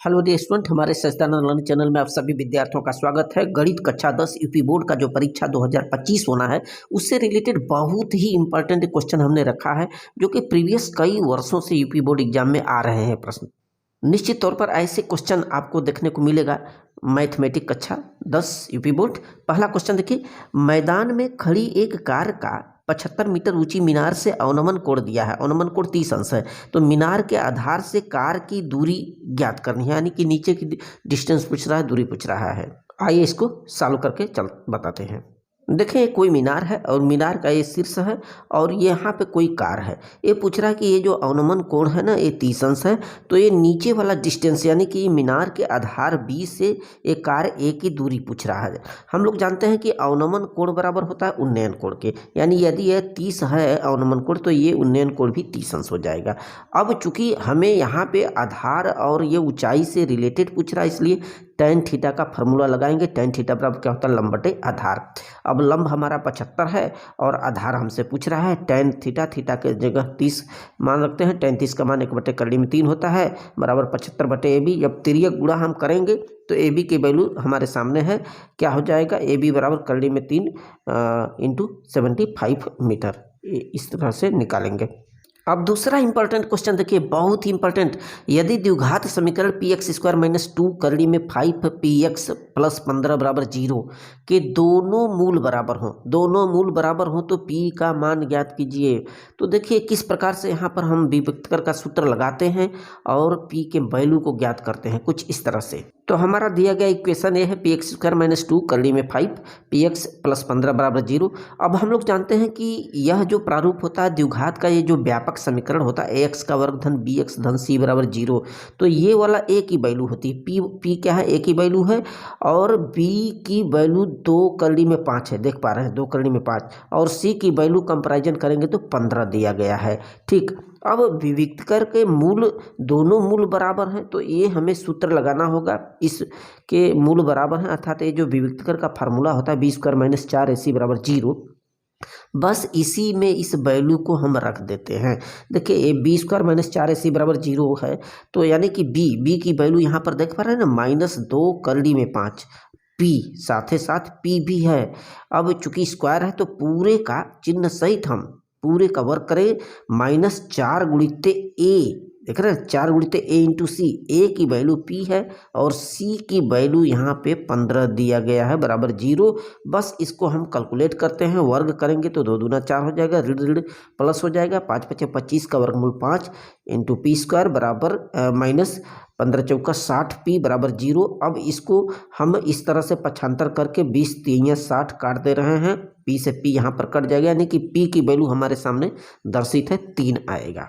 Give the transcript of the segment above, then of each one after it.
Hello dear student, हमारे सच्चिदानंद learning channel में आप सभी विद्यार्थियों का स्वागत है। गणित कक्षा 10 यूपी बोर्ड का जो परीक्षा 2025 होना है उससे रिलेटेड बहुत ही इंपॉर्टेंट क्वेश्चन हमने रखा है, जो कि प्रीवियस कई वर्षों से यूपी बोर्ड एग्जाम में आ रहे हैं प्रश्न। निश्चित तौर पर ऐसे क्वेश्चन आपको देखने को मिलेगा मैथमेटिक्स कक्षा 10 यूपी बोर्ड। पहला क्वेश्चन देखिए, मैदान में खड़ी एक कार का 75 मीटर ऊंची मीनार से अवनमन कोण दिया है। अवनमन कोण 30 अंश है, तो मीनार के आधार से कार की दूरी ज्ञात करनी है, यानी कि नीचे की डिस्टेंस पूछ रहा है, दूरी पूछ रहा है। आइए इसको सॉल्व करके चल बताते हैं। देखिए, कोई मीनार है और मीनार का ये शीर्ष है और ये यहाँ पे कोई कार है। ये पूछ रहा है कि ये जो अवनमन कोण है ना, ये 30 अंश है, तो ये नीचे वाला डिस्टेंस यानी कि मीनार के आधार बी से ये कार ए की दूरी पूछ रहा है। हम लोग जानते हैं कि अवनमन कोण बराबर होता है उन्नयन कोण के, यानी यदि यह 30 है अवनमन कोण तो ये उन्नयन कोण भी 30 अंश हो जाएगा। अब चूंकि हमें यहाँ पे आधार और ये ऊंचाई से रिलेटेड पूछ रहा है, इसलिए tan थीटा का फॉर्मूला लगाएंगे। tan थीटा बराबर क्या होता है, लंब बटे आधार। अब लंब हमारा 75 है और आधार हमसे पूछ रहा है tan थीटा, थीटा के जगह 30 मान रखते हैं। tan 30 का मान 1/3 होता है बराबर 75 बटे AB। जब तिर्यक गुणा हम करेंगे तो AB की वैल्यू हमारे सामने है, क्या हो जाएगा, AB बराबर 3 इंटू 75 मीटर, इस तरह से निकालेंगे। अब दूसरा इंपॉर्टेंट क्वेश्चन देखिए, बहुत ही इंपॉर्टेंट। यदि द्विघात समीकरण px² - 2 करड़ी में 5px + 15 बराबर 0 के दोनों मूल बराबर हों, दोनों मूल बराबर हों तो p का मान ज्ञात कीजिए। तो देखिए किस प्रकार से यहाँ पर हम विभक्तकर का सूत्र लगाते हैं और p के वैल्यू को ज्ञात करते हैं, कुछ इस तरह से। तो हमारा दिया गया इक्वेशन ये है px² - 2 करड़ी में 5 px + 15 बराबर 0। अब हम लोग जानते हैं कि यह जो प्रारूप होता है द्विघात का, ये जो व्यापक समीकरण होता है ax का वर्ग धन bx धन c बराबर 0, तो ये वाला a की वैल्यू होती है। p क्या है, a की वैल्यू है और b की वैल्यू 2 करड़ी में 5 है, देख पा रहे हैं 2 करड़ी में 5, और c की वैल्यू कंपैरिजन करेंगे तो 15 दिया गया है। ठीक, अब विविक्तकर के मूल, दोनों मूल बराबर हैं तो ये हमें सूत्र लगाना होगा, इसके मूल बराबर हैं, अर्थात ये जो विविक्तकर का फार्मूला होता है b² - 4ac बराबर 0, बस इसी में इस वैल्यू को हम रख देते हैं। देखिए ये b² - 4ac बराबर 0 है, तो यानी कि b की वैल्यू यहाँ पर देख पा रहे हैं ना, -2 करड़ी में 5, p साथ साथ p भी है। अब चूंकि स्क्वायर है तो पूरे का चिन्ह सहित हम पूरे का वर्ग करें, -4 गुणित a, देख रहे हैं 4 गुणित a इंटू सी। a की वैल्यू p है और c की वैल्यू यहाँ पे 15 दिया गया है बराबर 0। बस इसको हम कैलकुलेट करते हैं, वर्ग करेंगे तो 2 दूना 4 हो जाएगा, ऋण ऋण प्लस हो जाएगा, 5 × 5 = 25 का वर्गमूल 5 इंटू p² बराबर -15 × 4 = 60, p बराबर 0। अब इसको हम इस तरह से पक्षांतर करके 20 × 3 = 60 काट दे रहे हैं, p से p यहाँ पर कट जाएगा, यानी कि p की वैल्यू हमारे सामने दर्शित है 3 आएगा।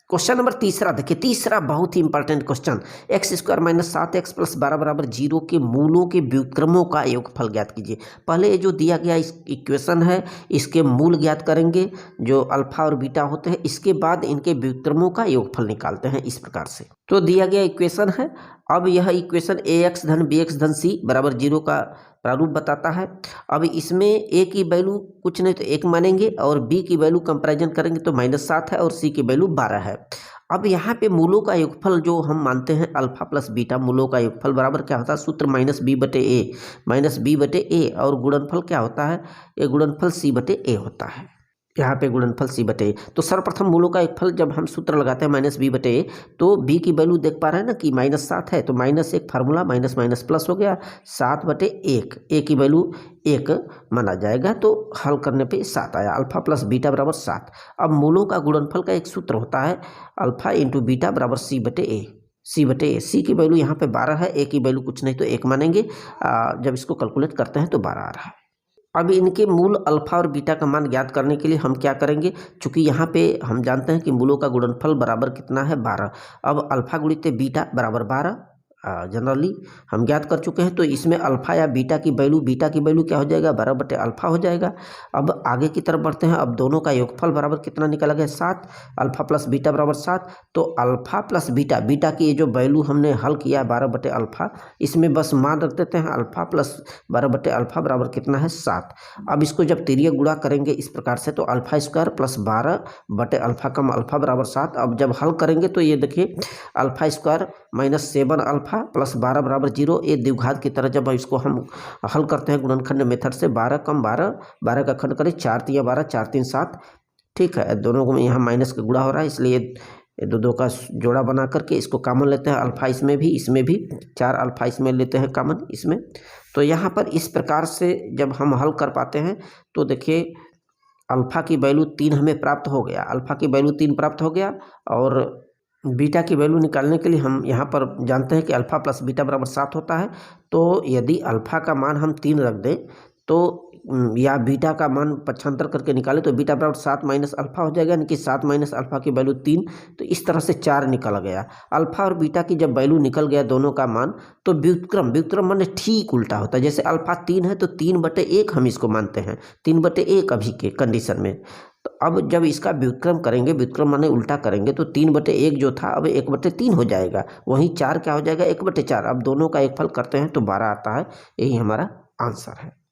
क्वेश्चन नंबर तीसरा देखिए, तीसरा बहुत ही इंपॉर्टेंट क्वेश्चन, x² - 7x + 12 बराबर 0 के मूलों के व्युत्क्रमों का योगफल ज्ञात कीजिए। पहले ये जो दिया गया इस इक्वेशन है इसके मूल ज्ञात करेंगे जो अल्फा और बीटा होते हैं, इसके बाद इनके व्युत्क्रमों का योगफल निकालते हैं इस प्रकार से। तो दिया गया इक्वेशन है, अब यह इक्वेशन ax धन bx धन c बराबर 0 का प्रारूप बताता है। अब इसमें a की वैल्यू कुछ नहीं तो 1 मानेंगे और b की वैल्यू कंपैरिजन करेंगे तो -7 है और c की वैल्यू 12 है। अब यहाँ पे मूलों का योगफल जो हम मानते हैं अल्फा प्लस बीटा, मूलों का योगफल बराबर क्या होता है, सूत्र -b/a और गुणनफल क्या होता है, ये गुणनफल c/a होता है। यहाँ पे गुणनफल c/a, तो सर्वप्रथम मूलों का योगफल जब हम सूत्र लगाते हैं -b/a, तो b की वैल्यू देख पा रहे हैं ना कि -7 है, तो -1 फार्मूला माइनस माइनस प्लस हो गया, 7/1, a की वैल्यू 1 माना जाएगा, तो हल करने पे 7 आया, अल्फा प्लस बीटा बराबर 7। अब मूलों का गुणनफल का एक सूत्र होता है अल्फा इंटू बीटा बराबर c/a, c की वैल्यू यहाँ पे 12 है, a की वैल्यू कुछ नहीं तो 1 मानेंगे, जब इसको कैलकुलेट करते हैं तो 12 आ रहा है। अब इनके मूल अल्फा और बीटा का मान ज्ञात करने के लिए हम क्या करेंगे, चूंकि यहाँ पे हम जानते हैं कि मूलों का गुणनफल बराबर कितना है, 12। अब अल्फा गुणित बीटा बराबर 12 जनरली हम ज्ञात कर चुके हैं, तो इसमें अल्फा या बीटा की वैल्यू क्या हो जाएगा, 12/अल्फा हो जाएगा। अब आगे की तरफ बढ़ते हैं, अब दोनों का योगफल बराबर कितना निकला गया, 7, अल्फा प्लस बीटा बराबर 7, तो अल्फा प्लस बीटा की ये जो वैल्यू हमने हल किया है 12/अल्फा, इसमें बस मान रख देते हैं, अल्फा प्लस 12/अल्फा बराबर कितना है, 7। अब इसको जब तिर्यक गुणा करेंगे इस प्रकार से, तो अल्फा² प्लस 12/अल्फा कम अल्फा बराबर 7। अब जब हल करेंगे तो ये देखिए अल्फा² - 7 अल्फा अल्फा प्लस 12 बराबर 0, ये द्विघात की तरह जब इसको हम हल करते हैं गुणनखंड मेथड से, 12 कम 12, 12 का खंड करें, 4 तिया 12, 4 3 7, ठीक है। दोनों को यहाँ माइनस का गुणा हो रहा है, इसलिए दो का जोड़ा बना करके इसको कॉमन लेते हैं, अल्फा इसमें भी 4 अल्फा इसमें लेते हैं कॉमन इसमें। तो यहाँ पर इस प्रकार से जब हम हल कर पाते हैं तो देखिए अल्फा की वैल्यू 3 हमें प्राप्त हो गया, अल्फा की वैल्यू 3 प्राप्त हो गया। और बीटा की वैल्यू निकालने के लिए हम यहाँ पर जानते हैं कि अल्फा प्लस बीटा बराबर 7 होता है। तो यदि अल्फा का मान हम 3 रख दें तो या बीटा का मान पक्षांतर करके निकाले तो बीटा बराबर 7 माइनस अल्फा हो जाएगा, यानी कि 7 माइनस अल्फा की वैल्यू 3। तो इस तरह से 4 निकल गया। अल्फा और बीटा की जब वैल्यू निकल गया दोनों का मान, तो व्युत्क्रम माने ठीक उल्टा होता है। जैसे अल्फा 3 है तो 3/1 हम इसको मानते हैं, 3/1 अभी के कंडीशन में। तो अब जब इसका व्युत्क्रम करेंगे, व्युत्क्रम माने उल्टा करेंगे, तो 3/1 जो था अब 1/3 हो जाएगा, वहीं 4 क्या हो जाएगा 1/4। अब दोनों का एक फल करते हैं तो 12 आता है, यही हमारा आंसर है।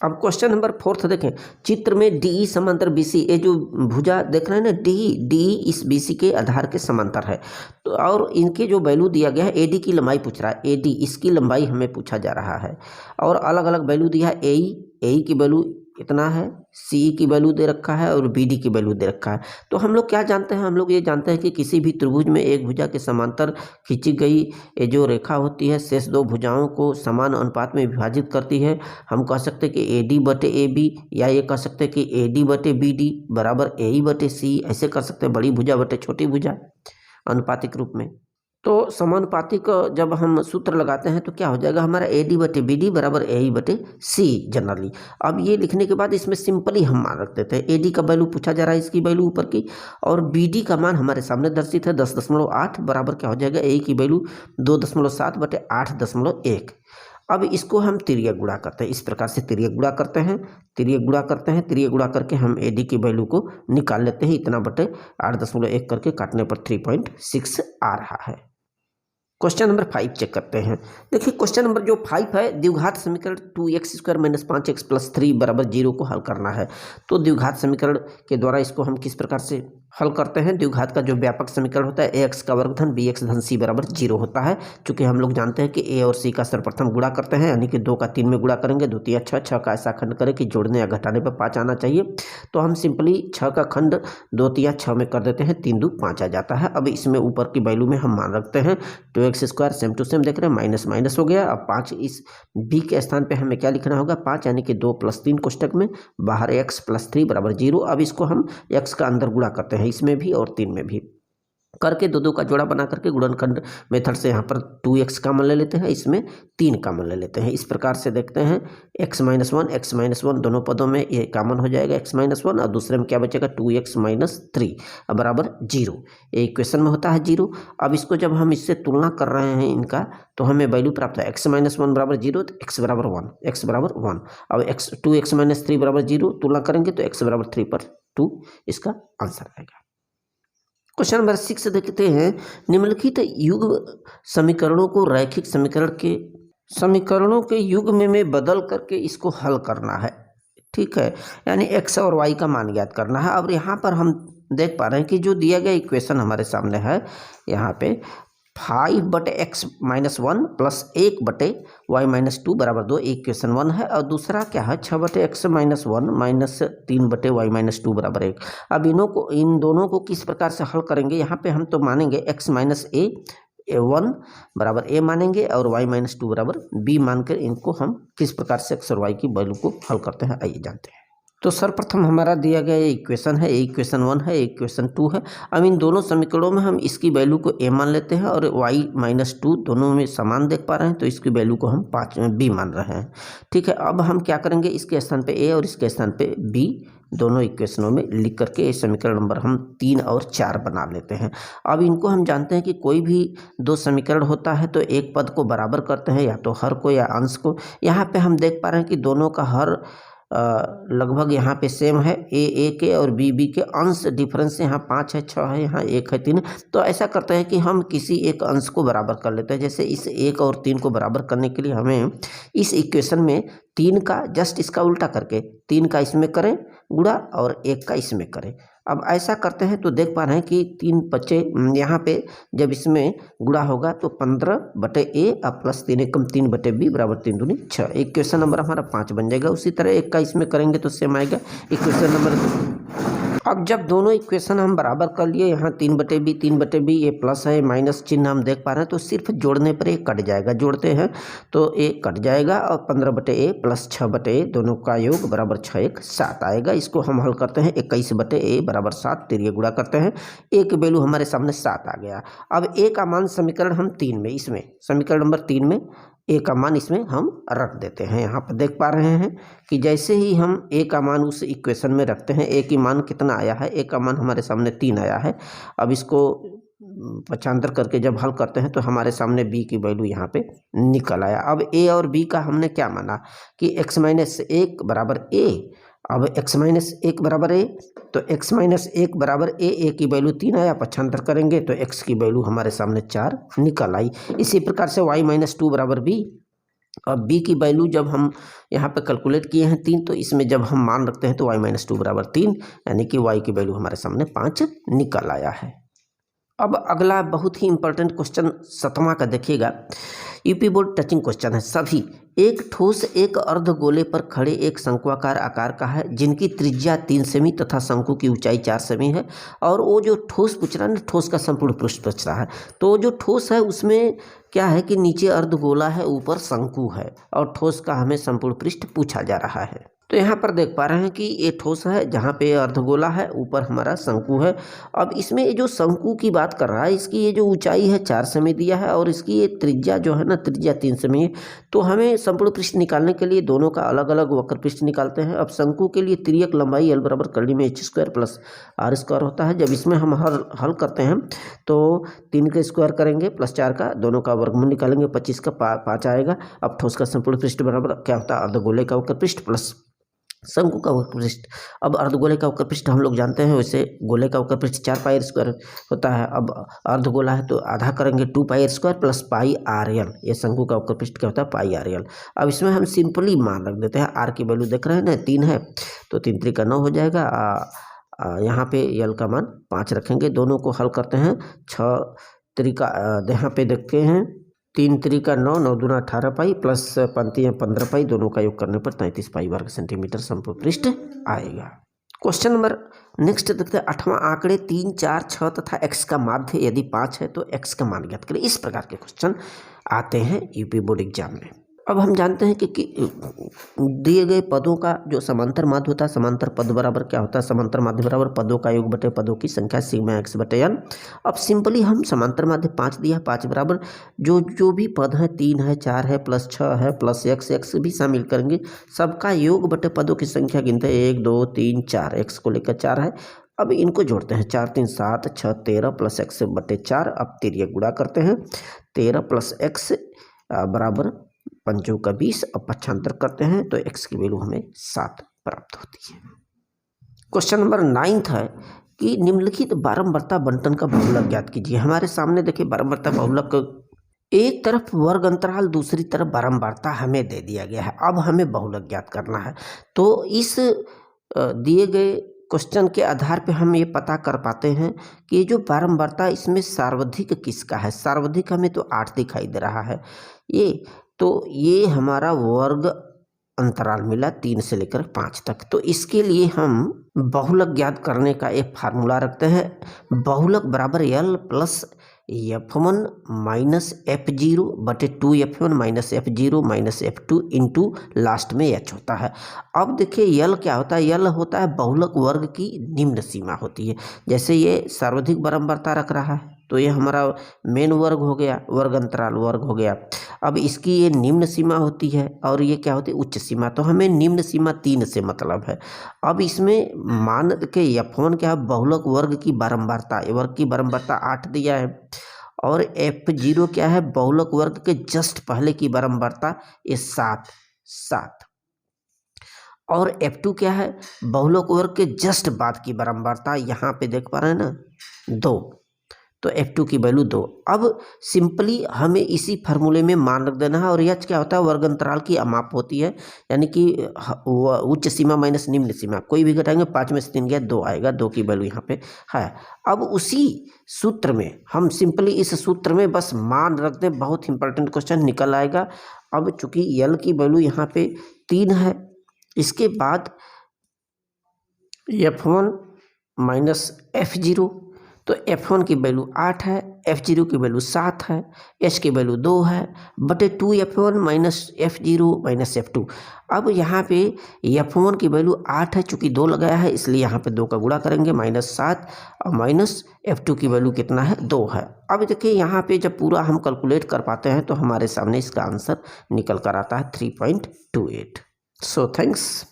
अब क्वेश्चन नंबर 4 देखें। चित्र में DE समांतर BC, ये जो भुजा देख रहे हैं ना DE इस BC के आधार के समांतर है। तो और इनके जो वैल्यू दिया गया है, AD की लंबाई पूछ रहा है, AD इसकी लंबाई हमें पूछा जा रहा है। और अलग अलग वैल्यू दिया है, AE की वैल्यू इतना है, CE की वैल्यू दे रखा है और BD की वैल्यू दे रखा है। तो हम लोग क्या जानते हैं, हम लोग ये जानते हैं कि किसी भी त्रिभुज में एक भुजा के समांतर खींची गई ये जो रेखा होती है शेष दो भुजाओं को समान अनुपात में विभाजित करती है। हम कह सकते हैं कि AD/AB, या ये कह सकते हैं कि AD/BD बराबर AE/CE, ऐसे कर सकते हैं, बड़ी भुजा बटे छोटी भुजा अनुपातिक रूप में। तो समानुपातिक जब हम सूत्र लगाते हैं तो क्या हो जाएगा हमारा AD/BD बराबर AE/CE जनरली। अब ये लिखने के बाद इसमें सिंपली हम मान रख देते हैं, AD का वैल्यू पूछा जा रहा है, इसकी वैल्यू ऊपर की, और BD का मान हमारे सामने दर्शित है 10.8 बराबर क्या हो जाएगा AE की वैल्यू 2.7/8.1। अब इसको हम तिर्यक गुणा करते हैं, इस प्रकार से तिर्यक गुणा करते हैं, तिर्यक गुणा करके हम AD की वैल्यू को निकाल लेते हैं, इतना बटे 8.1 करके काटने पर 3.6 आ रहा है। क्वेश्चन नंबर 5 चेक करते हैं। देखिए क्वेश्चन नंबर जो 5 है, द्विघात समीकरण 2x² - 5x + 3 बराबर 0 को हल करना है। तो द्विघात समीकरण के द्वारा इसको हम किस प्रकार से हल करते हैं। द्विघात का जो व्यापक समीकरण होता है ax का वर्ग धन bx धन c बराबर 0 होता है। चूंकि हम लोग जानते हैं कि a और c का सर्वप्रथम गुणा करते हैं, यानी कि 2 का 3 में गुणा करेंगे, 2 तिया 6, 6 का ऐसा खंड करें कि जोड़ने या घटाने पर 5 आना चाहिए। तो हम सिंपली 6 का खंड 2 तिया 6 में कर देते हैं, 3 2 5 आ जाता है। अब इसमें ऊपर की वैल्यू में हम मान रखते हैं 2x² सेम टू सेम देख रहे हैं, माइनस माइनस हो गया। अब 5 इस b के स्थान पे हमें क्या लिखना होगा 5, यानी कि 2 + 3 कोष्टक में, बाहर x + 3 बराबर 0। अब इसको हम x का अंदर गुणा करते हैं, इसमें भी और 3 में भी करके 2 का जोड़ा बना करके गुणनखंड मेथड से यहाँ पर 2x कॉमन ले लेते हैं, इसमें 3 कॉमन ले लेते हैं। इस प्रकार से देखते हैं x - 1 दोनों पदों में ये कॉमन हो जाएगा x - 1, और दूसरे में क्या बचेगा 2x - 3 बराबर 0। ये इक्वेशन में होता है 0। अब इसको जब हम इससे तुलना कर रहे हैं इनका, तो हमें वैल्यू प्राप्त है x - 1 बराबर 0, तो x बराबर 1। अब 2x - 3 बराबर 0 तुलना करेंगे तो x बराबर 3 पर 2 इसका आंसर आएगा। क्वेश्चन नंबर 6 देखते हैं। निम्नलिखित युग्म समीकरणों को रैखिक समीकरणों के युग्म में बदल करके इसको हल करना है, ठीक है, यानी x और y का मान ज्ञात करना है। अब यहाँ पर हम देख पा रहे हैं कि जो दिया गया इक्वेशन हमारे सामने है, यहाँ पे 5/x - 1 प्लस 1/y - 2 बराबर 2 इक्वेशन 1 है, और दूसरा क्या है 6/x - 1 माइनस 3/y - 2 बराबर 1। अब इन दोनों को किस प्रकार से हल करेंगे, यहाँ पे हम तो मानेंगे x - a1 बराबर a मानेंगे और y - 2 बराबर b मानकर इनको हम किस प्रकार से x और y की वैल्यू को हल करते हैं, आइए जानते हैं। तो सर्वप्रथम हमारा दिया गया ये इक्वेशन है, इक्वेशन 1 है, इक्वेशन 2 है। अब इन दोनों समीकरणों में हम इसकी वैल्यू को a मान लेते हैं और y - 2 दोनों में समान देख पा रहे हैं, तो इसकी वैल्यू को हम 5 में b मान रहे हैं, ठीक है। अब हम क्या करेंगे, इसके स्थान पे a और इसके स्थान पे b दोनों इक्वेशनों में लिख करके ये समीकरण नंबर हम 3 और 4 बना लेते हैं। अब इनको हम जानते हैं कि कोई भी 2 समीकरण होता है तो एक पद को बराबर करते हैं, या तो हर को या अंश को। यहाँ पे हम देख पा रहे हैं कि दोनों का हर लगभग यहाँ पे सेम है, a के और b के अंश डिफरेंस यहाँ 5 है, 6 है, यहाँ 1 है, 3। तो ऐसा करते हैं कि हम किसी एक अंश को बराबर कर लेते हैं। जैसे इस 1 और 3 को बराबर करने के लिए हमें इस इक्वेशन में 3 का जस्ट इसका उल्टा करके 3 का इसमें करें गुणा और 1 का इसमें करें। अब ऐसा करते हैं तो देख पा रहे हैं कि 3 बचे यहाँ पे जब इसमें गुणा होगा तो 15/a अब प्लस 3 एकम 3/b बराबर 3 दूनी 6। इक्वेशन नंबर हमारा 5 बन जाएगा। उसी तरह एक का इसमें करेंगे तो सेम आएगा। इक्वेशन नंबर अब जब दोनों इक्वेशन हम बराबर कर लिए, यहाँ 3/b ये प्लस है, माइनस चिन्ह हम देख पा रहे हैं, तो सिर्फ जोड़ने पर एक कट जाएगा। जोड़ते हैं तो एक कट जाएगा और 15/a प्लस 6/a दोनों का योग बराबर 6 1 7 आएगा। इसको हम हल करते हैं 21/a बराबर 7, तिरिया गुणा करते हैं, a की वैल्यू हमारे सामने 7 आ गया। अब a का मान समीकरण हम 3 में, इसमें समीकरण नंबर 3 में a का मान इसमें हम रख देते हैं। यहाँ पर देख पा रहे हैं कि जैसे ही हम a का मान उस इक्वेशन में रखते हैं, a की मान कितना आया है, a का मान हमारे सामने 3 आया है। अब इसको पक्षांतर करके जब हल करते हैं तो हमारे सामने b की वैल्यू यहाँ पे निकल आया। अब a और b का हमने क्या माना कि x-1 बराबर a। अब x-1 बराबर a, तो x-1 बराबर a की वैल्यू 3 आया। पक्षांतर करेंगे तो x की वैल्यू हमारे सामने 4 निकल आई। इसी प्रकार से y-2 बराबर b। अब b की वैल्यू जब हम यहाँ पे कैलकुलेट किए हैं 3, तो इसमें जब हम मान रखते हैं तो y-2 बराबर 3, यानी कि y की वैल्यू हमारे सामने 5 निकल आया है। अब अगला बहुत ही इंपॉर्टेंट क्वेश्चन 7वां का देखिएगा। यूपी बोर्ड टचिंग क्वेश्चन है। सभी एक ठोस एक अर्धगोले पर खड़े एक शंक्वाकार आकार का है जिनकी त्रिज्या 3 सेमी तथा शंकु की ऊंचाई 4 सेमी है। और वो जो ठोस पूछ रहा है ना, ठोस का संपूर्ण पृष्ठ पूछ रहा है। तो जो ठोस है उसमें क्या है कि नीचे अर्धगोला है, ऊपर शंकु है, और ठोस का हमें संपूर्ण पृष्ठ पूछा जा रहा है। तो यहाँ पर देख पा रहे हैं कि ये ठोस है जहाँ पे अर्धगोला है, ऊपर हमारा शंकु है। अब इसमें ये जो शंकु की बात कर रहा है, इसकी ये जो ऊंचाई है 4 सेमी दिया है और इसकी ये त्रिज्या जो है ना, त्रिज्या 3 सेमी है। तो हमें संपूर्ण पृष्ठ निकालने के लिए दोनों का अलग अलग वक्र पृष्ठ निकालते हैं। अब शंकु के लिए तिर्यक लंबाई L बराबर करली में h² प्लस r² होता है। जब इसमें हम हल करते हैं तो 3 का स्क्वायर करेंगे प्लस 4 का, दोनों का वर्गमूल निकालेंगे, 25 का 5 आएगा। अब ठोस का संपूर्ण पृष्ठ बराबर क्या होता है, अर्धगोले का वक्र पृष्ठ प्लस शंकु का वक्र पृष्ठ। अब अर्धगोले का वक्र पृष्ठ हम लोग जानते हैं, वैसे गोले का वक्र पृष्ठ 4πr² होता है। अब अर्धगोला है तो आधा करेंगे 2πr² प्लस πrl। ये शंकु का वक्र पृष्ठ क्या होता है, πrl। अब इसमें हम सिंपली मान रख देते हैं। r की वैल्यू देख रहे हैं ना, 3 है, तो 3 3 का 9 हो जाएगा। यहाँ पे l का मान 5 रखेंगे। दोनों को हल करते हैं, 6 3 का यहाँ पे देखते हैं 3 3 का 9, 9 दूना 18 पाई प्लस 5 15 पाई, दोनों का योग करने पर 33 पाई वर्ग सेंटीमीटर संपूर्ण पृष्ठ आएगा। क्वेश्चन नंबर नेक्स्ट देखते हैं। 8वां आंकड़े 3 4 6 तथा x का माध्य यदि 5 है तो x का मान ज्ञात करें। इस प्रकार के क्वेश्चन आते हैं यूपी बोर्ड एग्जाम में। अब हम जानते हैं कि दिए गए पदों का जो समांतर माध्य होता है, समांतर पद बराबर क्या होता है, समांतर माध्य बराबर पदों का योग बटे पदों की संख्या सिग्मा x/n। अब सिंपली हम समांतर माध्य 5 दिया, 5 बराबर जो भी पद है, 3 है, 4 है, प्लस 6 है, प्लस x भी शामिल करेंगे, सबका योग बटे पदों की संख्या गिनते हैं 1 2 3 4, x को लेकर 4 है। अब इनको जोड़ते हैं, 4 3 7 6 13 प्लस x/4। अब तिर्यक गुणा करते हैं, 13 प्लस x बराबर 5 का 20। अब पक्षांतर करते हैं तो x की वैल्यू हमें 7 प्राप्त होती है। क्वेश्चन नंबर 9 है कि निम्नलिखित बारंबारता बंटन का बहुलक ज्ञात कीजिए। हमारे सामने देखिए बारंबारता बहुलक, एक तरफ वर्ग अंतराल, दूसरी तरफ बारंबारता हमें दे दिया गया है। अब हमें बहुलक ज्ञात करना है। तो इस दिए गए क्वेश्चन के आधार पे हम ये पता कर पाते हैं कि ये जो बारंबारता, इसमें सार्वधिक किसका है। सार्वधिक हमें तो 8 दिखाई दे रहा है, ये हमारा वर्ग अंतराल मिला 3 से लेकर 5 तक। तो इसके लिए हम बहुलक ज्ञात करने का एक फार्मूला रखते हैं। बहुलक बराबर L plus f1 minus f0 बटे 2f1 minus f0 minus f2 into last में h होता है। अब देखिए L क्या होता है, L होता है बहुलक वर्ग की निम्न सीमा होती है। जैसे ये सर्वाधिक बारंबारता रख रहा है तो ये हमारा मेन वर्ग हो गया, वर्ग अंतराल वर्ग हो गया। अब इसकी ये निम्न सीमा होती है और ये क्या होती है, उच्च सीमा। तो हमें निम्न सीमा 3 से मतलब है। अब इसमें मान के f1 क्या है, बहुलक वर्ग की बारंबारता, वर्ग की बारंबारता 8 दिया है। और f0 क्या है, बहुलक वर्ग के जस्ट पहले की बारंबारता, ये 7। और f2 क्या है, बहुलक वर्ग के जस्ट बाद की बारंबारता, यहाँ पे देख पा रहे हैं ना 2। तो F2 की वैल्यू 2। अब सिंपली हमें इसी फार्मूले में मान रख देना है, और H क्या होता है, वर्ग अंतराल की अमाप होती है, यानी कि उच्च सीमा माइनस निम्न सीमा, कोई भी घटाएंगे 5 में से 3 गया 2 आएगा, 2 की वैल्यू यहाँ पे है। अब उसी सूत्र में हम सिंपली इस सूत्र में बस मान रख दें, बहुत इंपॉर्टेंट क्वेश्चन निकल आएगा। अब चूंकि L की वैल्यू यहाँ पे 3 है, इसके बाद F1 माइनस F0, तो F1 की वैल्यू 8 है, F0 की वैल्यू 7 है, H की वैल्यू 2 है, बटे 2F1 minus F0 minus F2। अब यहाँ पे F1 की वैल्यू 8 है, चूंकि 2 लगाया है इसलिए यहाँ पे 2 का गुणा करेंगे, -7, और माइनस F2 की वैल्यू कितना है, 2 है। अब देखिए यहाँ पे जब पूरा हम कैलकुलेट कर पाते हैं तो हमारे सामने इसका आंसर निकल कर आता है 3.28। So thanks.